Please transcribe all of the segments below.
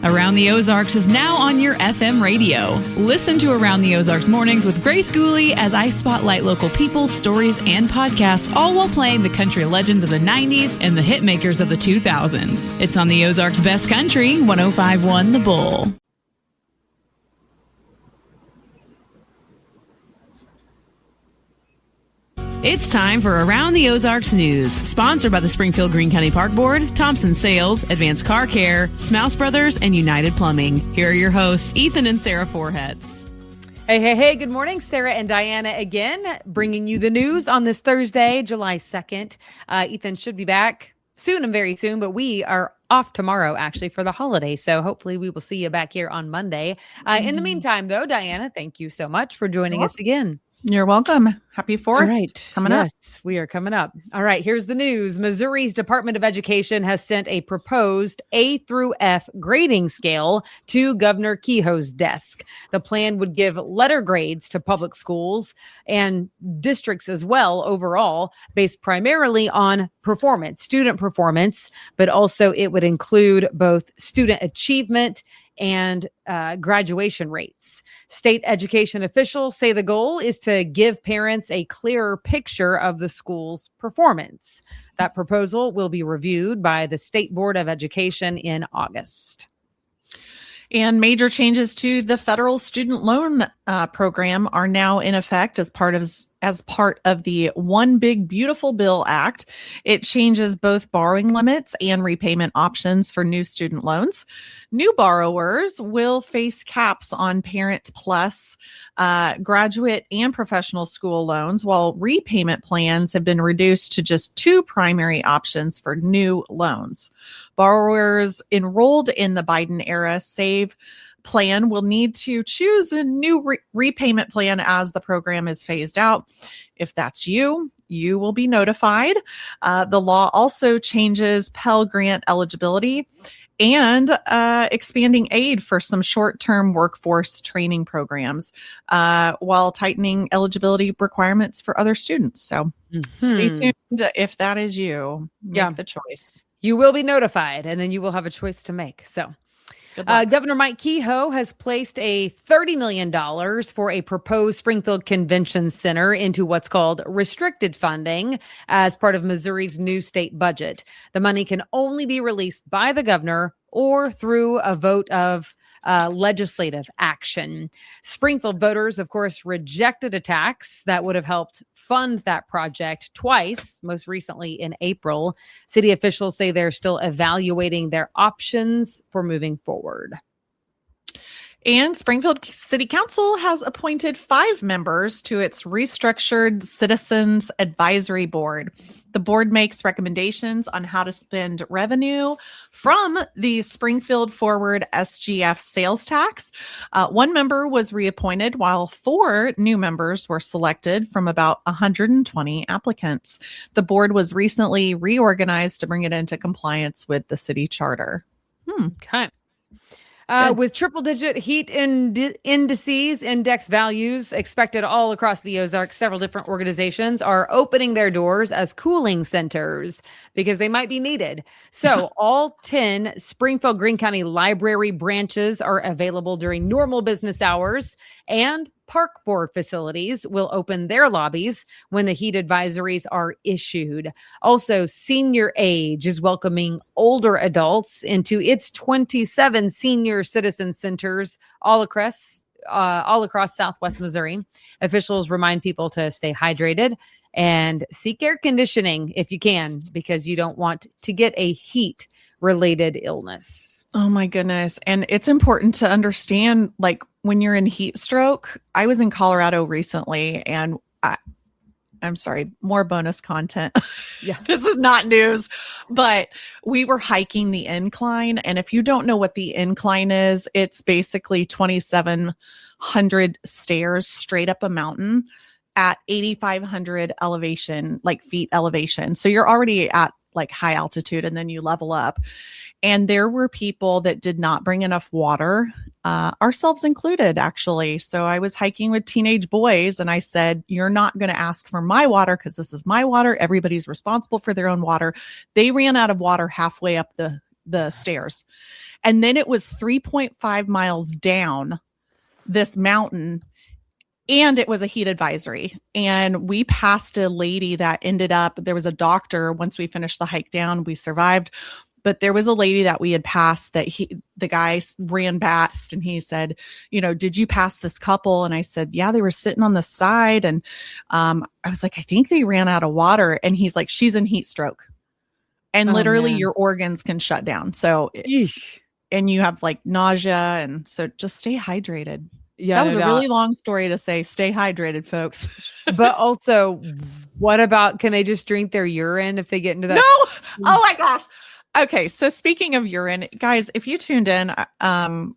Around the Ozarks is now on your FM radio. Listen to Around the Ozarks mornings with Grace Gooley as I spotlight local people, stories, and podcasts, all while playing the country legends of the 90s and the hit makers of the 2000s. It's on the Ozarks' best country, 105.1 The Bull. It's time for Around the Ozarks News, sponsored by the Springfield Greene County Park Board, Thompson Sales, Advanced Car Care, Smouse Brothers, and United Plumbing. Here are your hosts, Ethan and Sarah Foreheads. Hey, good morning. Sarah and Diana again, bringing you the news on this Thursday, July 2nd. Ethan should be back soon and very soon, but we are off tomorrow, actually, for the holiday. So hopefully we will see you back here on Monday. In the meantime, though, Diana, thank you so much for joining us again. You're welcome. Happy 4th. All right. Coming up. Yes, we are coming up. All right. Here's the news. Missouri's Department of Education has sent a proposed A through F grading scale to Governor Kehoe's desk. The plan would give letter grades to public schools and districts as well overall, based primarily on performance, student performance, but also it would include both student achievement and graduation rates. State education officials say the goal is to give parents a clearer picture of the school's performance. That proposal will be reviewed by the State Board of Education in August. And major changes to the federal student loan program are now in effect as part of the One Big Beautiful Bill Act. It changes both borrowing limits and repayment options for new student loans. New borrowers will face caps on Parent Plus, graduate and professional school loans, while repayment plans have been reduced to just 2 primary options for new loans. Borrowers enrolled in the Biden-era SAVE plan will need to choose a new repayment plan as the program is phased out. If that's you, you will be notified. The law also changes Pell Grant eligibility and expanding aid for some short-term workforce training programs while tightening eligibility requirements for other students. So stay tuned if that is you. Make the choice. You will be notified, and then you will have a choice to make. So Governor Mike Kehoe has placed a $30 million for a proposed Springfield Convention Center into what's called restricted funding as part of Missouri's new state budget. The money can only be released by the governor or through a vote of legislative action. Springfield voters, of course, rejected a tax that would have helped fund that project twice, most recently in April. City officials say they're still evaluating their options for moving forward. And Springfield City Council has appointed 5 members to its restructured Citizens Advisory Board. The board makes recommendations on how to spend revenue from the Springfield Forward SGF sales tax. 1 member was reappointed, while 4 new members were selected from about 120 applicants. The board was recently reorganized to bring it into compliance with the city charter. Okay. With triple-digit heat indices, index values expected all across the Ozarks, several different organizations are opening their doors as cooling centers because they might be needed. So all 10 Springfield Greene County Library branches are available during normal business hours, and Park Board facilities will open their lobbies when the heat advisories are issued. Also, Senior Age is welcoming older adults into its 27 senior citizen centers all across Southwest Missouri. Officials remind people to stay hydrated and seek air conditioning if you can, because you don't want to get a heat-related illness. Oh my goodness. And it's important to understand, like, when you're in heat stroke. I was in Colorado recently, and I'm sorry, more bonus content. Yeah. This is not news, but we were hiking the incline. And if you don't know what the incline is, it's basically 2,700 stairs straight up a mountain at 8,500 elevation, like feet elevation. So you're already at like high altitude, and then you level up. And there were people that did not bring enough water, ourselves included, actually. So I was hiking with teenage boys, and I said, you're not going to ask for my water because this is my water. Everybody's responsible for their own water. They ran out of water halfway up the the stairs. And then it was 3.5 miles down this mountain, and it was a heat advisory. And we passed a lady that ended up, there was a doctor. Once we finished the hike down, we survived. But there was a lady that we had passed that the guy ran past, and he said, did you pass this couple? And I said, yeah, they were sitting on the side. And I was like, I think they ran out of water. And he's like, she's in heat stroke. And literally your organs can shut down. So, and you have like nausea. And so just stay hydrated. Yeah, that was a really long story to say, stay hydrated, folks. But also, what about, can they just drink their urine if they get into that? No. Oh my gosh. Okay, so speaking of urine, guys, if you tuned in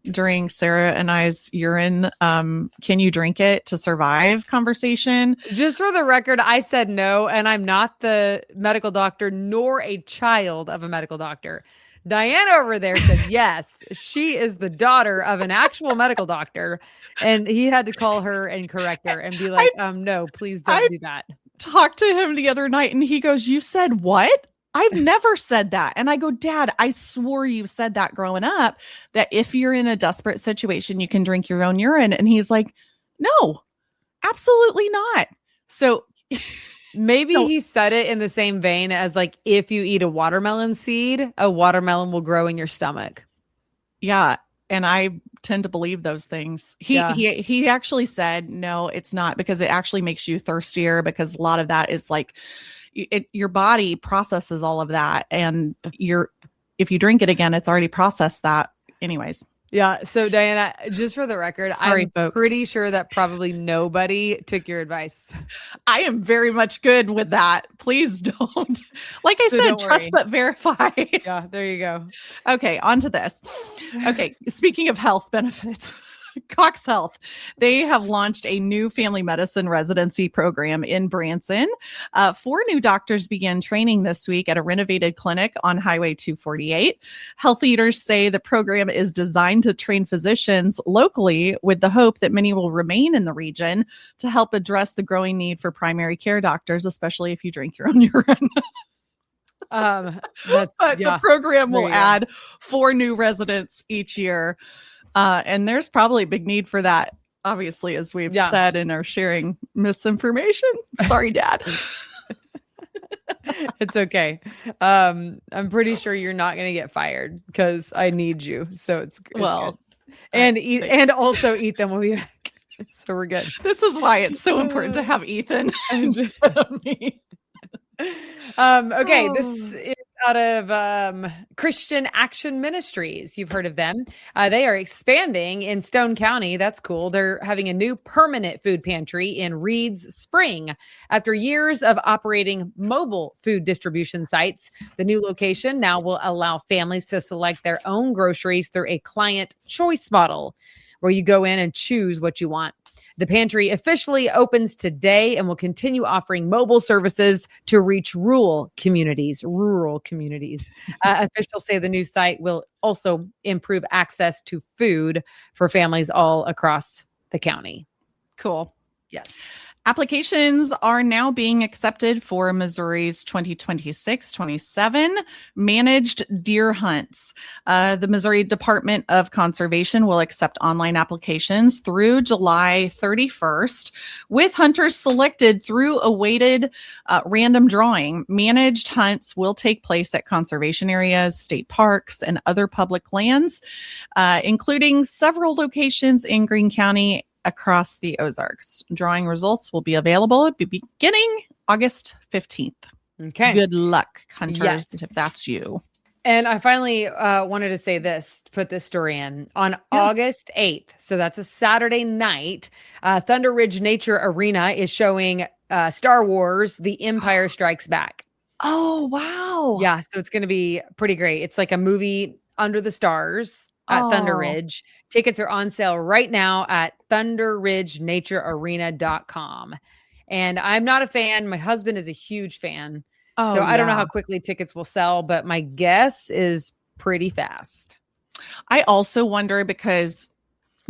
during Sarah and I's urine, can you drink it to survive conversation? Just for the record, I said no, and I'm not the medical doctor nor a child of a medical doctor. Diana over there said yes. She is the daughter of an actual medical doctor, and he had to call her and correct her and be like, no, please don't do that. Talked to him the other night, and he goes, you said what? I've never said that. And I go, Dad, I swore you said that growing up, that if you're in a desperate situation, you can drink your own urine. And he's like, no, absolutely not. So maybe he said it in the same vein as like, if you eat a watermelon seed, a watermelon will grow in your stomach. Yeah. And I tend to believe those things. He actually said, no, it's not, because it actually makes you thirstier, because a lot of that is like, your body processes all of that, and if you drink it again, it's already processed that anyways. Yeah. So Diana, just for the record, I'm pretty sure that probably nobody took your advice. I am very much good with that. Please don't. Like I said, trust but verify. Yeah, there you go. Okay, on to this. Okay, speaking of health benefits. CoxHealth, they have launched a new family medicine residency program in Branson. 4 new doctors began training this week at a renovated clinic on Highway 248. Health leaders say the program is designed to train physicians locally, with the hope that many will remain in the region to help address the growing need for primary care doctors, especially if you drink your own urine. The program will add 4 new residents each year. And there's probably a big need for that, obviously, as we've said and are sharing misinformation. Sorry, Dad. It's okay. I'm pretty sure you're not going to get fired, because I need you. So it's good. And also Ethan will be back. So we're good. This is why it's so important to have Ethan instead of me. Okay, this is out of Christian Action Ministries. You've heard of them. They are expanding in Stone County. That's cool. They're having a new permanent food pantry in Reed's Spring. After years of operating mobile food distribution sites, the new location now will allow families to select their own groceries through a client choice model, where you go in and choose what you want. The pantry officially opens today and will continue offering mobile services to reach rural communities. Officials say the new site will also improve access to food for families all across the county. Cool. Yes. Applications are now being accepted for Missouri's 2026-27 managed deer hunts. The Missouri Department of Conservation will accept online applications through July 31st, with hunters selected through a weighted random drawing. Managed hunts will take place at conservation areas, state parks, and other public lands, including several locations in Greene County across the Ozarks. Drawing results will be available beginning August 15th. Okay. Good luck, hunters, if that's you. And I finally wanted to say this, to put this story in. On August 8th, so that's a Saturday night, Thunder Ridge Nature Arena is showing Star Wars: The Empire Strikes Back. Oh, wow. Yeah, so it's going to be pretty great. It's like a movie under the stars at Thunder Ridge. Tickets are on sale right now at thunderridgenaturearena.com. And I'm not a fan. My husband is a huge fan. So I don't know how quickly tickets will sell, but my guess is pretty fast. I also wonder, because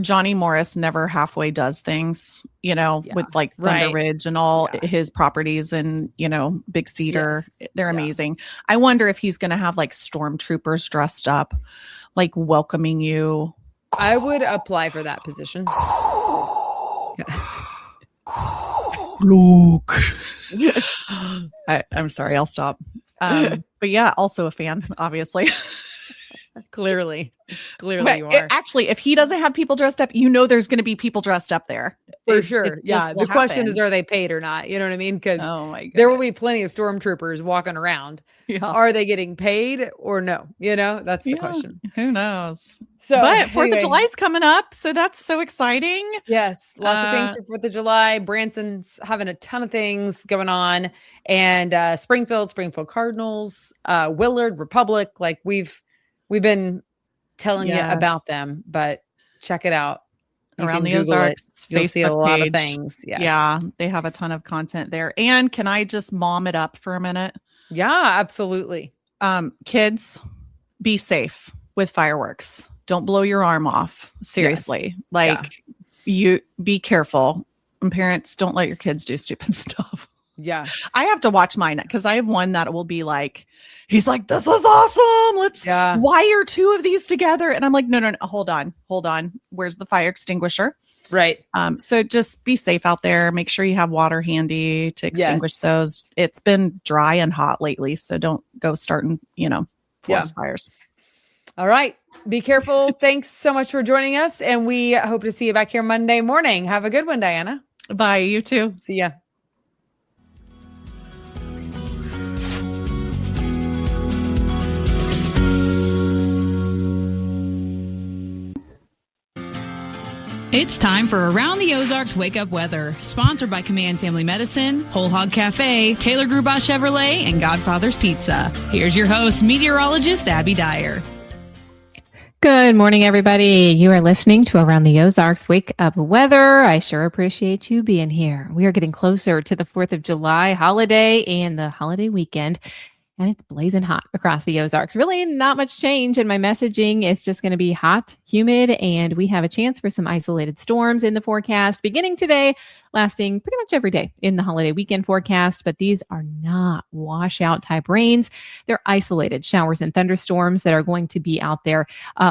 Johnny Morris never halfway does things, with like Thunder Ridge and all his properties and, Big Cedar. Yes. They're amazing. I wonder if he's going to have like stormtroopers dressed up, like welcoming you. I would apply for that position. Luke. I'm sorry, I'll stop. But yeah, also a fan, obviously. Clearly but you are. Actually, if he doesn't have people dressed up, there's going to be people dressed up there. For sure. Yeah. The question is, are they paid or not? You know what I mean? Because there will be plenty of stormtroopers walking around. Yeah. Are they getting paid or no? That's the question. Who knows? But 4th of July is coming up. So that's so exciting. Yes. Lots of things for 4th of July. Branson's having a ton of things going on. And Springfield Cardinals, Willard, Republic. Like we've been telling you about them, but check it out. Around the Ozarks You'll Facebook see a lot page. of things. Yes. Yeah, they have a ton of content there. And can I just mom it up for a minute? Yeah, absolutely. Kids, be safe with fireworks. Don't blow your arm off. Seriously. Yes. You be careful. And parents, don't let your kids do stupid stuff. Yeah. I have to watch mine because I have one that will be like, he's like, this is awesome. Let's wire 2 of these together. And I'm like, no, hold on. Where's the fire extinguisher? Right. So just be safe out there. Make sure you have water handy to extinguish those. It's been dry and hot lately. So don't go starting, forest fires. All right. Be careful. Thanks so much for joining us. And we hope to see you back here Monday morning. Have a good one, Diana. Bye. You too. See ya. It's time for Around the Ozarks Wake Up Weather, sponsored by Command Family Medicine, Whole Hog Cafe, Taylor Grubat Chevrolet, and Godfather's Pizza. Here's your host, meteorologist Abby Dyer. Good morning, everybody. You are listening to Around the Ozarks Wake Up Weather. I sure appreciate you being here. We are getting closer to the 4th of July holiday and the holiday weekend. And it's blazing hot across the Ozarks. Really not much change in my messaging. It's just going to be hot, humid, and we have a chance for some isolated storms in the forecast beginning today, lasting pretty much every day in the holiday weekend forecast. But these are not washout type rains. They're isolated showers and thunderstorms that are going to be out there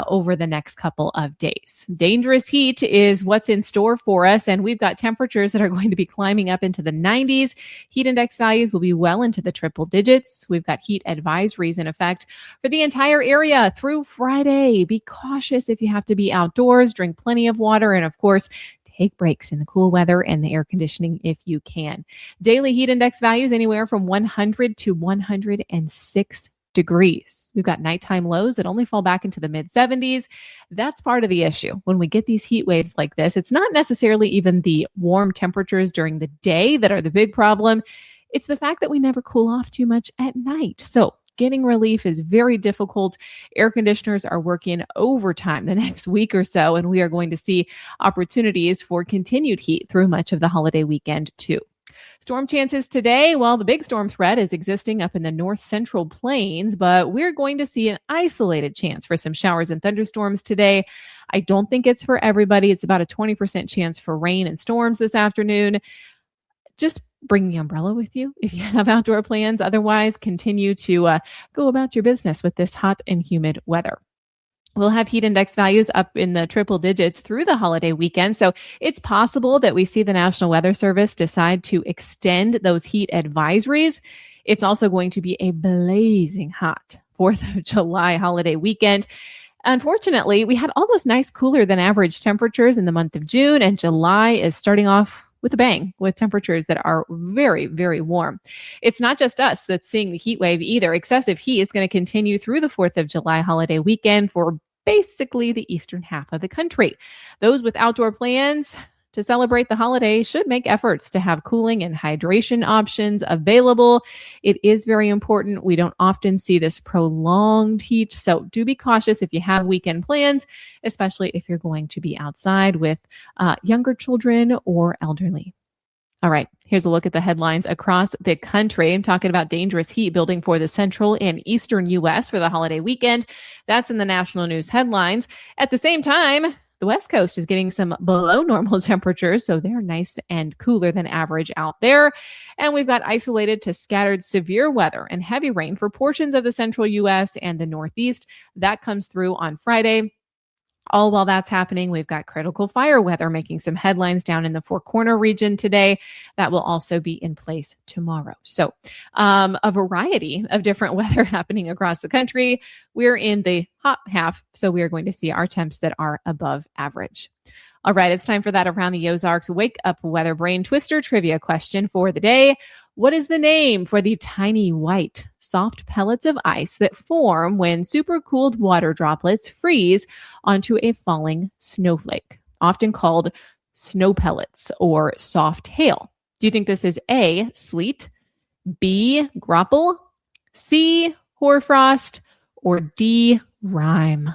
over the next couple of days. Dangerous heat is what's in store for us. And we've got temperatures that are going to be climbing up into the 90s. Heat index values will be well into the triple digits. We've got heat advisories in effect for the entire area through Friday. Be cautious if you have to be outdoors, drink plenty of water, and of course, take breaks in the cool weather and the air conditioning if you can. Daily heat index values anywhere from 100 to 106 degrees. We've got nighttime lows that only fall back into the mid 70s. That's part of the issue. When we get these heat waves like this, it's not necessarily even the warm temperatures during the day that are the big problem. It's the fact that we never cool off too much at night. So getting relief is very difficult. Air conditioners are working overtime the next week or so, and we are going to see opportunities for continued heat through much of the holiday weekend too. Storm chances today, well, the big storm threat is existing up in the north central plains, but we're going to see an isolated chance for some showers and thunderstorms today. I don't think it's for everybody. It's about a 20% chance for rain and storms this afternoon. Just bring the umbrella with you if you have outdoor plans. Otherwise, continue to go about your business with this hot and humid weather. We'll have heat index values up in the triple digits through the holiday weekend. So it's possible that we see the National Weather Service decide to extend those heat advisories. It's also going to be a blazing hot 4th of July holiday weekend. Unfortunately, we had all those nice cooler than average temperatures in the month of June, and July is starting off with a bang, with temperatures that are very, very warm. It's not just us that's seeing the heat wave either. Excessive heat is going to continue through the 4th of July holiday weekend for basically the eastern half of the country. Those with outdoor plans to celebrate the holiday should make efforts to have cooling and hydration options available. It is very important. We don't often see this prolonged heat, so do be cautious if you have weekend plans, especially if you're going to be outside with younger children or elderly. All right, here's a look at the headlines across the country. I'm talking about dangerous heat building for the central and eastern U.S. for the holiday weekend. That's in the national news headlines. At the same time, The West Coast is getting some below normal temperatures, so they're nice and cooler than average out there. And we've got isolated to scattered severe weather and heavy rain for portions of the central U.S. and the Northeast. That comes through on Friday. All while that's happening, we've got critical fire weather making some headlines down in the Four Corner region today. That will also be in place tomorrow. So a variety of different weather happening across the country. We're in the hot half, so we are going to see our temps that are above average. All right, it's time for that Around the Ozarks Wake Up Weather Brain Twister trivia question for the day. What is the name for the tiny white, soft pellets of ice that form when supercooled water droplets freeze onto a falling snowflake, often called snow pellets or soft hail? Do you think this is A, sleet, B, grapple, C, hoarfrost, or D, rime?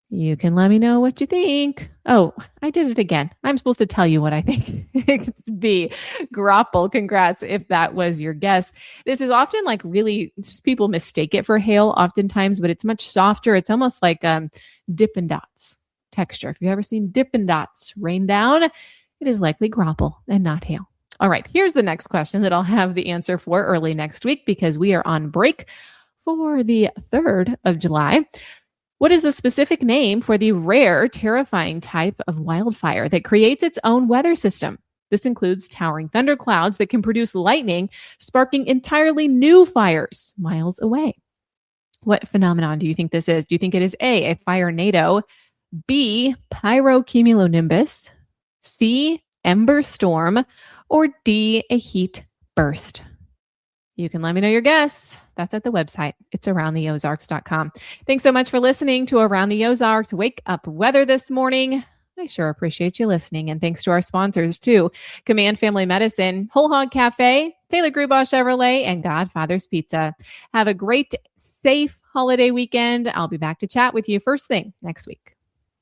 You can let me know what you think. Oh, I did it again. I'm supposed to tell you what I think. It's B, grapple. Congrats if that was your guess. This is often like really, people mistake it for hail oftentimes, but it's much softer. It's almost like Dippin' Dots texture. If you've ever seen Dippin' Dots rain down, it is likely grapple and not hail. All right, here's the next question that I'll have the answer for early next week because we are on break for the 3rd of July. What is the specific name for the rare, terrifying type of wildfire that creates its own weather system? This includes towering thunderclouds that can produce lightning, sparking entirely new fires miles away. What phenomenon do you think this is? Do you think it is A, firenado, B, pyrocumulonimbus, C, ember storm, or D, a heat burst? You can let me know your guess. That's at the website. It's aroundtheozarks.com. Thanks so much for listening to Around the Ozarks Wake Up Weather this morning. I sure appreciate you listening. And thanks to our sponsors too, Command Family Medicine, Whole Hog Cafe, Taylor Grubaugh Chevrolet, and Godfather's Pizza. Have a great, safe holiday weekend. I'll be back to chat with you first thing next week.